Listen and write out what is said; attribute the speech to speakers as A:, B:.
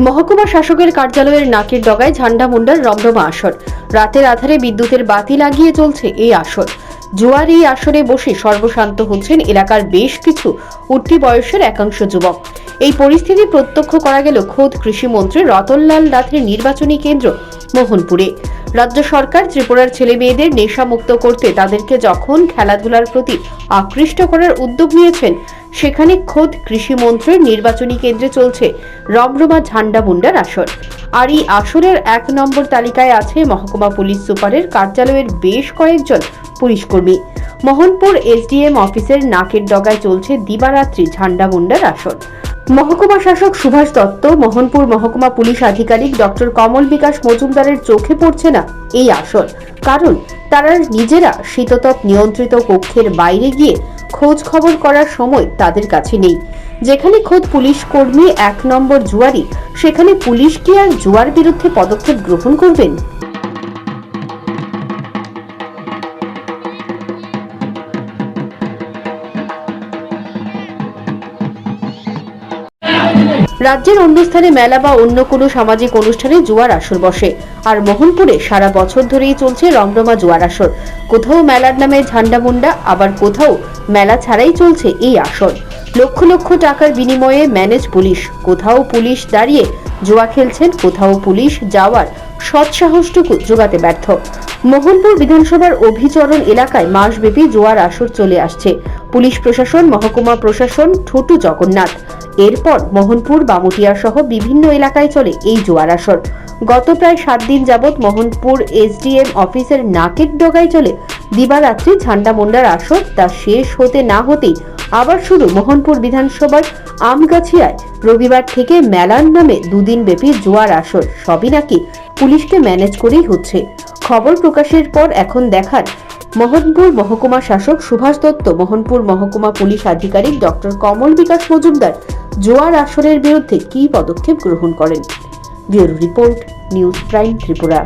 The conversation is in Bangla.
A: মহকুমা শাসকের কার্যালয়ের নাকের ডগায় ঝান্ডা মুন্ডার রমরমা আসর। রাতের আধারে বিদ্যুতের বাতি লাগিয়ে চলছে এই আসর। জুয়ার এই আসরে বসে সর্বশান্ত হচ্ছেন এলাকার বেশ কিছু উঠতি বয়সের একাংশ যুবক। এই পরিস্থিতি প্রত্যক্ষ করা গেল খোদ কৃষিমন্ত্রী রতনলাল নাথের নির্বাচনী কেন্দ্র মোহনপুরে। রাজ্য সরকার ত্রিপুরার ছেলে মেয়েদের নেশামুক্ত করতে তাদেরকে যখন খেলাধুলার প্রতি আকৃষ্ট করার উদ্যোগ নিয়েছেন, সেখানে খোদ কৃষিমন্ত্রীর নির্বাচনী কেন্দ্রে চলছে রমরমা ঝান্ডা মুন্ডার আসর। আর এই আসরের 1 নম্বর তালিকায় আছে মহকুমা পুলিশ সুপারের কার্যালয়ের বেশ কয়েকজন পুলিশ কর্মী। মোহনপুর এসডিএম অফিসের নাকের ডগায় চলছে দিবারাত্রি ঝান্ডা মুন্ডার আসর। মহকুমা শাসক সুভাষ দত্ত, মোহনপুর মহকুমা পুলিশ আধিকারিক ডক্টর কমল বিকাশ মজুমদারের চোখে পড়ছে না এই আসর, কারণ তারা নিজেরা শীততাপ নিয়ন্ত্রিত কক্ষের বাইরে গিয়ে খোঁজ খবর করার সময় তাদের কাছে নেই। যেখানে খোদ পুলিশ কর্মী 1 নম্বর জুয়ারি, সেখানে পুলিশ কি আর জুয়ার বিরুদ্ধে পদক্ষেপ গ্রহণ করবেন? রাজ্যের অন্য স্থানে মেলা বা অন্য কোনো সামাজিক অনুষ্ঠানে জুয়ার আসর বসে, আর মোহনপুরে সারা বছর ধরেই চলছে রমরমা জুয়ার আসর। কোথাও মেলার নামে ঝান্ডা মুন্ডা, আবার কোথাও মেলা ছাড়াই চলছে এই আসর। লক্ষ লক্ষ টাকার বিনিময়ে ম্যানেজ পুলিশ। কোথাও পুলিশ দাঁড়িয়ে জুয়া খেলছেন, কোথাও পুলিশ যাওয়ার সৎসাহসটুকু জোগাতে ব্যর্থ। মোহনপুর বিধানসভার অভিচরণ এলাকায় মাসব্যাপী জুয়ার আসর চলে আসছে। পুলিশ প্রশাসন, মহকুমা প্রশাসন, ছোটু জগন্নাথ। এরপর মোহনপুর, বামুটিয়া সহ বিভিন্ন এলাকায় চলে এই জুয়ার আসর। গত প্রায় 7 দিন যাবৎ মোহনপুর এসডিএম অফিসের নাকের ডগায় চলে দিবারাত্রি ঝান্ডা মুন্ডার আসর। তা শেষ হতে না হতেই আবার শুরু মোহনপুর বিধানসভার আমগাছিয়ায় রবিবার থেকে মেলার নামে 2 দিন ব্যাপী জুয়ার আসর। সবই নাকি পুলিশকে ম্যানেজ করেই হচ্ছে। খবর প্রকাশের পর এখন দেখার মোহনপুর মহকুমা শাসক সুভাষ দত্ত, মোহনপুর মহকুমা পুলিশ আধিকারিক ডক্টর কমল বিকাশ মজুমদার জুয়ার আসরের বিরুদ্ধে কী পদক্ষেপ গ্রহণ করেন। Bureau report, news prime Tripura.